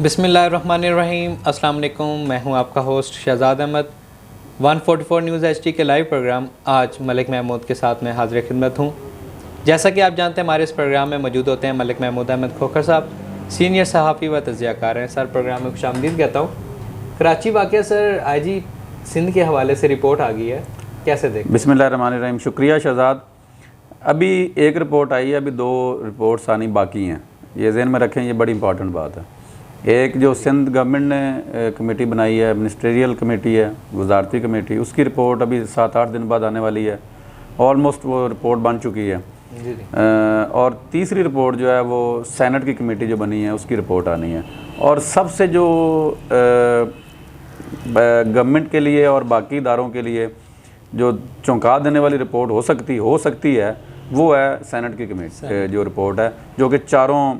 बिस्मिल्लाहिर्रहमानिर्रहीम। अस्सलाम वालेकुम। मैं हूं आपका host Shahzad Ahmad. 144 news HD के लाइव प्रोग्राम आज मलिक महमूद के साथ में हाज़िर खिदमत हूं। जैसा कि आप जानते हैं हमारे इस प्रोग्राम में मौजूद होते हैं मलिक महमूद अहमद खोखर साहब, सीनियर सहाफ़ी व तज़कियाकार हैं। सर, प्रोग्राम में खुशामदीद कहता हूँ। कराची वाक़या सर आईजी सिंध के हवाले से रिपोर्ट आ गई है, कैसे देखें? बिस्मिल्लाहिर्रहमानिर्रहीम। शुक्रिया शहजाद। अभी एक रिपोर्ट आई है, अभी दो रिपोर्ट्स आनी बाकी हैं। ये ज़हन में रखें, ये बड़ी इंपॉर्टेंट बात है। एक जो सिंध गवर्नमेंट ने कमेटी बनाई है, मिनिस्ट्रियल कमेटी है, वजारती कमेटी, उसकी रिपोर्ट अभी 7-8 दिन बाद आने वाली है। ऑलमोस्ट वो रिपोर्ट बन चुकी है। और तीसरी रिपोर्ट जो है वो सेनेट की कमेटी जो बनी है उसकी रिपोर्ट आनी है। और सबसे जो गवर्नमेंट के लिए और बाकी इदारों के लिए जो चौंका देने वाली रिपोर्ट हो सकती है वो है सेनेट की कमेटी जो रिपोर्ट है, जो कि चारों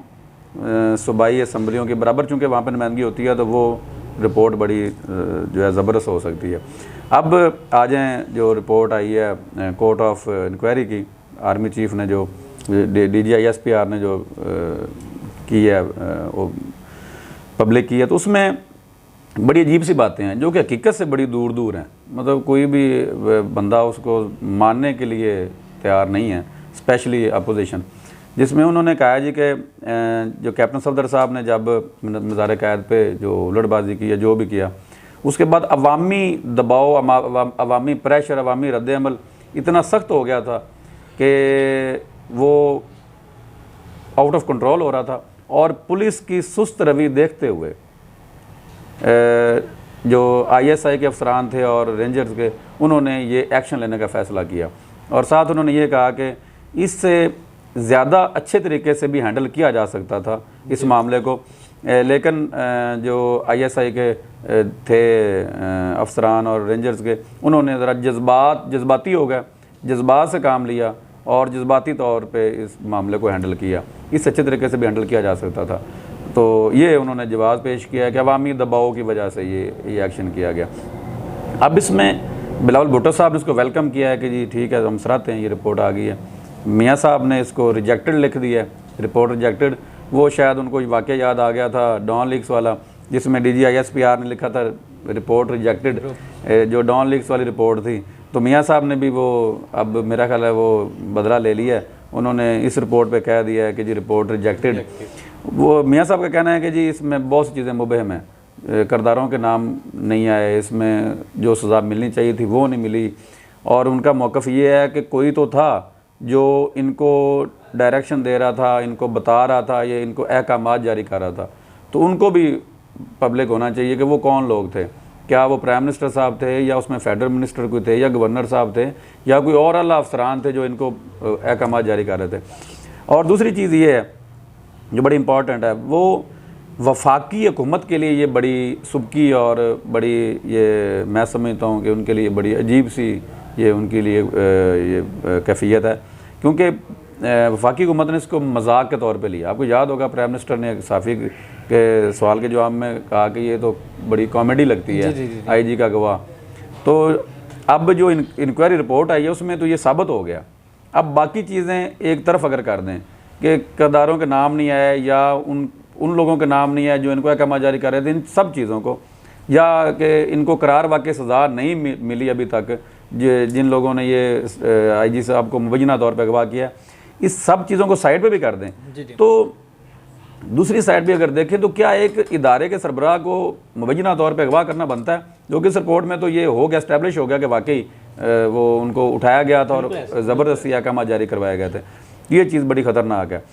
सूबाई असम्बलियों के बराबर, चूँकि वहाँ पर नुमाइंदगी होती है, तो वो रिपोर्ट बड़ी जो है ज़बरदस्त हो सकती है। अब आ जाएँ जो रिपोर्ट आई है कोर्ट ऑफ इंक्वायरी की, आर्मी चीफ ने जो DGI-SPR ने जो की है वो पब्लिक की है, तो उसमें बड़ी अजीब सी बातें हैं जो कि हकीकत से बड़ी दूर दूर हैं। मतलब कोई भी बंदा उसको मानने के लिए तैयार नहीं है, स्पेशली अपोजिशन। जिसमें उन्होंने कहा जी कि जो कैप्टन सफदर साहब ने जब मज़ार क़ैद पे जो उलटबाजी की या जो भी किया, उसके बाद अवामी दबाव, अवामी प्रेशर, अवामी रद्द-ए-अमल इतना सख्त हो गया था कि वो आउट ऑफ कंट्रोल हो रहा था। और पुलिस की सुस्त रवि देखते हुए जो ISI के अफसरान थे और रेंजर्स के, उन्होंने ये एक्शन लेने का फ़ैसला किया। और साथ उन्होंने ये कहा कि इससे ज़्यादा अच्छे तरीके से भी हैंडल किया जा सकता था इस मामले को, लेकिन जो ISI के थे अफसरान और रेंजर्स के, उन्होंने ज़रा जज्बाती हो गए, जज्बात से काम लिया और जज्बाती तौर पे इस मामले को हैंडल किया। इस अच्छे तरीके से भी हैंडल किया जा सकता था। तो ये उन्होंने जवाब पेश किया है कि अवामी दबाव की वजह से ये एक्शन किया गया। अब इसमें बिलावल भुट्टो साहब ने इसको वेलकम किया है कि जी ठीक है, हम सराहते हैं, ये रिपोर्ट आ गई है। मियाँ साहब ने इसको रिजेक्टेड लिख दिया है, रिपोर्ट रिजेक्टेड। वो शायद उनको वाक़या याद आ गया था डॉन लीक्स वाला, जिसमें DGI-SPR ने लिखा था रिपोर्ट रिजेक्टेड, जो डॉन लीक्स वाली रिपोर्ट थी। तो मियाँ साहब ने भी वो, अब मेरा ख्याल है वो बदला ले लिया है, उन्होंने इस रिपोर्ट पे कह दिया है कि जी रिपोर्ट रिजेक्टेड। वो मियाँ साहब का कहना है कि जी इसमें बहुत सी चीज़ें मुबहम हैं, किरदारों के नाम नहीं आए, इसमें जो सज़ा मिलनी चाहिए थी वो नहीं मिली। और उनका मौक़िफ़ ये है कि कोई तो था जो इनको डायरेक्शन दे रहा था, इनको बता रहा था, ये इनको अहकामात जारी कर रहा था। तो उनको भी पब्लिक होना चाहिए कि वो कौन लोग थे, क्या वो प्राइम मिनिस्टर साहब थे या उसमें फेडरल मिनिस्टर कोई थे या गवर्नर साहब थे या कोई और आला अफसरान थे जो इनको अहकामात जारी कर रहे थे। और दूसरी चीज़ ये है जो बड़ी इंपॉर्टेंट है, वो वफाकी हुकूमत के लिए ये बड़ी सुबकी और बड़ी, ये मैं समझता हूँ कि उनके लिए बड़ी अजीब सी ये उनके लिए ये कैफियत है, क्योंकि वफाकी हुकूमत ने इसको मजाक के तौर पे लिया। आपको याद होगा प्राइम मिनिस्टर ने साफ़ी के सवाल के जवाब में कहा कि ये तो बड़ी कॉमेडी लगती है, IG का गवाह। तो अब जो इंक्वायरी रिपोर्ट आई है उसमें तो ये साबित हो गया। अब बाकी चीज़ें एक तरफ अगर कर दें कि किरदारों के नाम नहीं आए या उन लोगों के नाम नहीं आए जो इनको अहकाम जारी कर रहे थे, इन सब चीज़ों को, या कि इनको करार वाक़ई सज़ा नहीं मिली अभी तक जिन लोगों ने ये IG साहब को मुबैना तौर पर अगवा किया, इस सब चीज़ों को साइड पे भी कर दें। तो दूसरी साइड भी अगर देखें तो क्या एक इदारे के सरबराह को मुबैना तौर पर अगवा करना बनता है, जो कि इस रिपोर्ट में तो ये हो गया, इस्टेब्लिश हो गया कि वाकई वो उनको उठाया गया था और ज़बरदस्ती अहकाम जारी करवाए गए थे। ये चीज़ बड़ी ख़तरनाक है।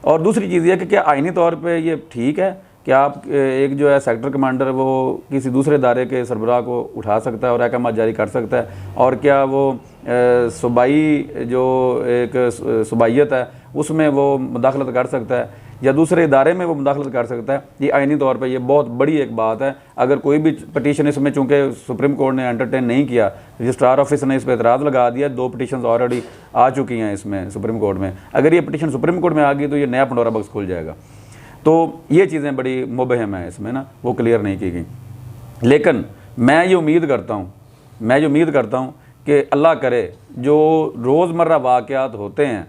और दूसरी चीज़ ये कि क्या आइनी तौर पे ये ठीक है कि आप एक जो है सेक्टर कमांडर वो किसी दूसरे इदारे के सरबराह को उठा सकता है और अहकाम जारी कर सकता है, और क्या वो सूबाई जो एक सूबाइयत है उसमें वो मुदाखलत कर सकता है या दूसरे इदारे में वो मुदाखलत कर सकता है। ये आइनी तौर पे ये बहुत बड़ी एक बात है। अगर कोई भी पटिशन इसमें, चूँकि सुप्रीम कोर्ट ने एंटरटेन नहीं किया, रजिस्ट्रार ऑफिस ने इस पर एतराज़ लगा दिया, 2 पटिशन ऑलरेडी आ चुकी हैं इसमें सुप्रीम कोर्ट में। अगर ये पटिशन सुप्रीम कोर्ट में आ गई तो ये नया पंडोरा बॉक्स खुल जाएगा। तो ये चीज़ें बड़ी मुबहम है इसमें ना, वो क्लियर नहीं की गई। लेकिन मैं ये उम्मीद करता हूँ कि अल्लाह करे जो रोज़मर्रा वाक़यात होते हैं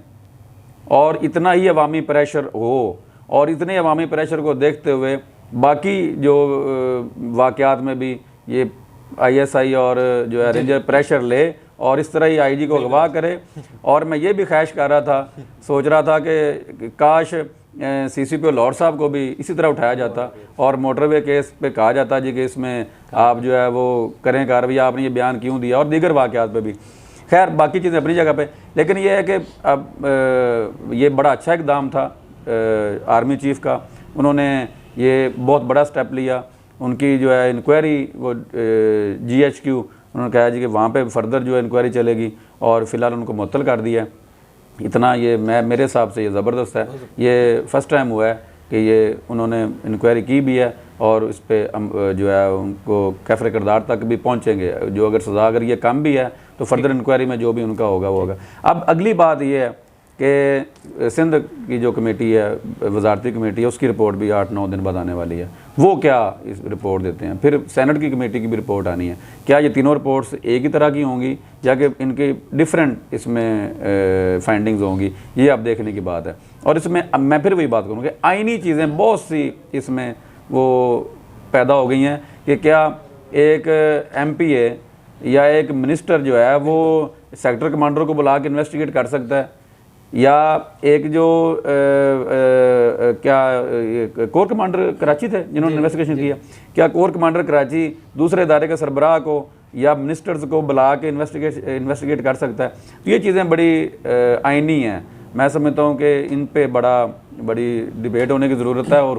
और इतना ही अवामी प्रेशर हो और इतने अवामी प्रेशर को देखते हुए बाकी जो वाक़यात में भी ये ISI और जो है रेंजर प्रेशर ले और इस तरह ही IG को अगवा करे। और मैं ये भी ख्वाहिश कर रहा था, सोच रहा था कि काश CCPO लाहौर साहब को भी इसी तरह उठाया जाता और मोटरवे केस पे कहा जाता जी कि इसमें आप जो है वो करें कार्रवाई, आपने ये बयान क्यों दिया, और दीगर वाक़यात पे भी। खैर बाकी चीज़ें अपनी जगह पे, लेकिन ये है कि अब ये बड़ा अच्छा इकदाम था आर्मी चीफ़ का। उन्होंने ये बहुत बड़ा स्टेप लिया। उनकी जो है इंक्वायरी वो GHQ उन्होंने कहा जी कि वहाँ पे फर्दर जो है इंक्वायरी चलेगी और फ़िलहाल उनको मुअत्तल कर दिया। इतना ये मेरे हिसाब से ये ज़बरदस्त है। ये फ़र्स्ट टाइम हुआ है कि ये उन्होंने इंक्वायरी की भी है और इस पर जो है उनको कैफरे किरदार तक भी पहुँचेंगे। जो अगर सज़ा अगर ये कम भी है तो फर्दर इंक्वायरी में जो भी उनका होगा वो होगा। अब अगली बात ये है कि सिंध की जो कमेटी है, वजारती कमेटी है, उसकी रिपोर्ट भी 8-9 दिन बाद आने वाली है। वो क्या इस रिपोर्ट देते हैं, फिर सेनेट की कमेटी की भी रिपोर्ट आनी है। क्या ये तीनों रिपोर्ट्स एक ही तरह की होंगी या कि इनकी डिफरेंट इसमें फाइंडिंग्स होंगी, ये अब देखने की बात है। और इसमें अब मैं फिर वही बात करूँ कि आईनी चीज़ें बहुत सी इसमें वो पैदा हो गई हैं कि क्या एक MPA या एक मिनिस्टर जो है वो सेक्टर कमांडर को बुला के इन्वेस्टिगेट कर सकता है, या एक जो क्या कोर कमांडर कराची थे जिन्होंने इन्वेस्टिगेशन किया, क्या कोर कमांडर कराची दूसरे इदारे के सरबराह को या मिनिस्टर्स को बुला के इन्वेस्टिगेट कर सकता है? तो ये चीज़ें बड़ी आइनी हैं। मैं समझता हूँ कि इन पे बड़ी डिबेट होने की ज़रूरत है और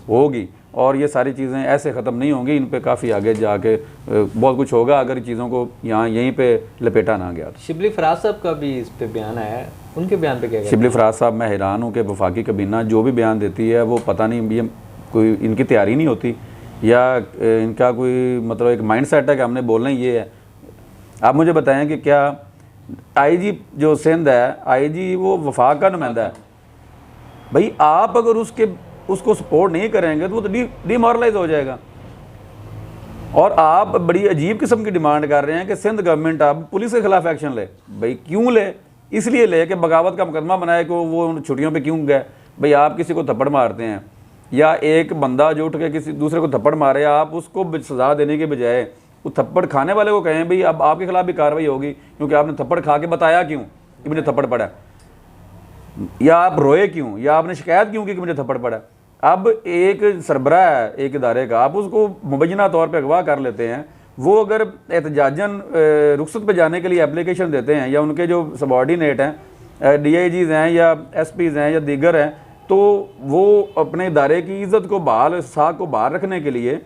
होगी और ये सारी चीज़ें ऐसे ख़त्म नहीं होंगी। इन पे काफ़ी आगे जाके बहुत कुछ होगा अगर चीज़ों को यहीं पे लपेटा ना गया। शिबली फराज साहब का भी इस पे बयान आया है, उनके बयान पे क्या? शिबली फराज साहब, मैं हैरान हूँ कि वफाकी कबीना जो भी बयान देती है वो पता नहीं ये कोई इनकी तैयारी नहीं होती या इनका कोई मतलब एक माइंड सेट है कि हमने बोलना ही ये है। आप मुझे बताएं कि क्या IG जो सिंध है, IG वो वफाक का नुमाइंदा है। भाई आप अगर उसको सपोर्ट नहीं करेंगे तो वो तो डिमोरलाइज हो जाएगा। और आप बड़ी अजीब किस्म की डिमांड कर रहे हैं कि सिंध गवर्नमेंट अब पुलिस के खिलाफ एक्शन ले। भाई क्यों ले? इसलिए ले कि बगावत का मुकदमा बनाए कि वो उन छुट्टियों पे क्यों गए। भाई आप किसी को थप्पड़ मारते हैं या एक बंदा जो उठ के किसी दूसरे को थप्पड़ मारे, आप उसको सज़ा देने के बजाय वो थप्पड़ खाने वाले को कहें भाई अब आपके खिलाफ भी कार्रवाई होगी क्योंकि आपने थप्पड़ खा के बताया क्यों कि मुझे थप्पड़ पड़ा, या आप रोए क्यों, या आपने शिकायत क्यों की कि मुझे थप्पड़ पड़ा। अब एक सरबराह है एक इदारे का, आप उसको मुबैना तौर पे अगवा कर लेते हैं। वो अगर एहतजाजन रुखसत पे जाने के लिए एप्लीकेशन देते हैं या उनके जो सबॉर्डिनेट हैं DIGs हैं या SPs हैं या दीगर हैं, तो वो अपने इदारे की इज़्ज़त को बहाल साख को बाहर रखने के लिए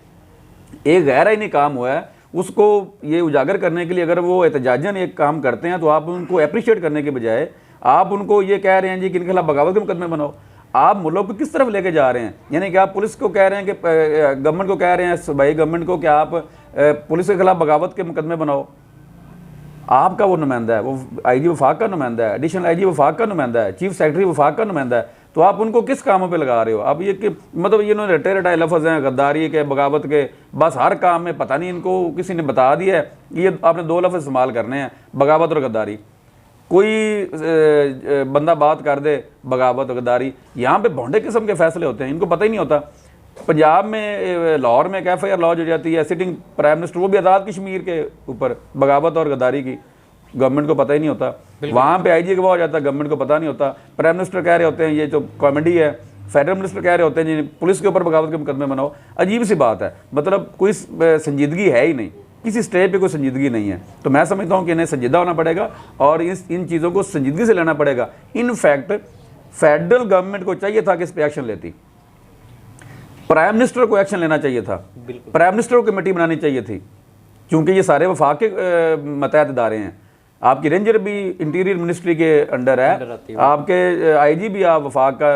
एक गैर आईनी काम हुआ है, उसको ये उजागर करने के लिए अगर वो एहतजाजन एक काम करते हैं तो आप उनको अप्रिशिएट करने के बजाय आप उनको ये कह रहे हैं जी कि इनके खिलाफ बगावत के मुकदमे बनाओ। आप मुल्क को किस तरफ लेके जा रहे हैं? यानी कि आप पुलिस को कह रहे हैं कि गवर्नमेंट को कह रहे हैं, सूबाई गवर्नमेंट को कि आप पुलिस के खिलाफ बगावत के मुकदमे बनाओ। आपका वो नुमाइंदा है, वो IG वफाक का नुमाइंदा है, एडिशनल IG वफाक का नुमाइंदा है, चीफ सेक्रेटरी वफाक का नुमाइंदा है, तो आप उनको किस कामों पे लगा रहे हो? अब ये कि मतलब ये इन्होंने रटे रटाए लफ्ज़ हैं गद्दारी के, बगावत के, बस हर काम में पता नहीं इनको किसी ने बता दिया है ये आपने 2 लफ्ज़ इस्तेमाल करने हैं, बगावत और गद्दारी। कोई बंदा बात कर दे बगावत और गद्दारी, यहाँ पे भोंडे किस्म के फैसले होते हैं, इनको पता ही नहीं होता। पंजाब में लाहौर में एक FIR लॉन्च हो जाती है, सिटिंग प्राइम मिनिस्टर, वो भी आज़ाद कश्मीर के ऊपर बगावत और गद्दारी की, गवर्नमेंट को पता ही नहीं होता। वहाँ पे IG अगवा हो जाता है, गवर्नमेंट को पता नहीं होता। प्राइम मिनिस्टर कह रहे होते हैं ये जो कॉमेडी है, फेडरल मिनिस्टर कह रहे होते हैं जी पुलिस के ऊपर बगावत के मुकदमे बनाओ। अजीब सी बात है, मतलब कोई संजीदगी है ही नहीं, किसी स्टेज पे कोई संजीदगी नहीं है। तो मैं समझता हूँ कि इन्हें संजीदा होना पड़ेगा और इन चीज़ों को संजीदगी से लेना पड़ेगा। इनफैक्ट फेडरल गवर्नमेंट को चाहिए था कि इस पर एक्शन लेती, प्राइम मिनिस्टर को एक्शन लेना चाहिए था, प्राइम मिनिस्टर को कमेटी बनानी चाहिए थी, क्योंकि ये सारे वफाक के मतहत इदारे हैं। आपकी रेंजर भी इंटीरियर मिनिस्ट्री के अंडर है, आपके IG भी आप वफाक का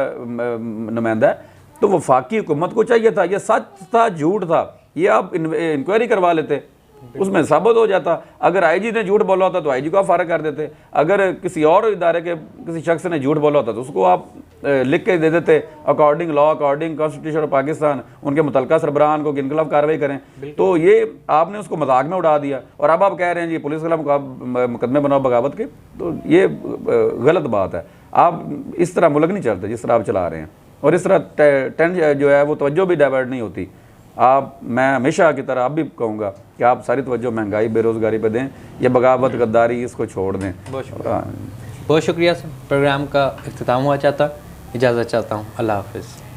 नुमाइंदा है। तो वफाकी हुकूमत को चाहिए था, ये सच था झूठ था, ये आप इंक्वायरी करवा लेते, उसमें साबित हो जाता। अगर IG ने झूठ बोला होता तो IG को आप फारग कर देते, अगर किसी और इदारे के किसी शख्स ने झूठ बोला होता तो उसको आप लिख के दे देते according law, according constitution of Pakistan, उनके मुतलका सरबराहान को इनके खिलाफ कार्रवाई करें। तो ये आपने उसको मजाक में उड़ा दिया और अब आप कह रहे हैं जी पुलिस के खिलाफ मुकदमे बनाओ बगावत के, तो ये गलत बात है। आप इस तरह मुल्क नहीं चलते जिस तरह आप चला रहे हैं। और इस तरह टेंशन जो है वो तवज्जो भी डाइवर्ट नहीं होती। मैं हमेशा की तरह आप भी कहूँगा कि आप सारी तवज्जो महंगाई बेरोज़गारी पे दें, ये बगावत गद्दारी इसको छोड़ दें। बहुत शुक्रिया सर, प्रोग्राम का इख्तिताम हुआ चाहता, इजाज़त चाहता हूँ, अल्लाह हाफिज़।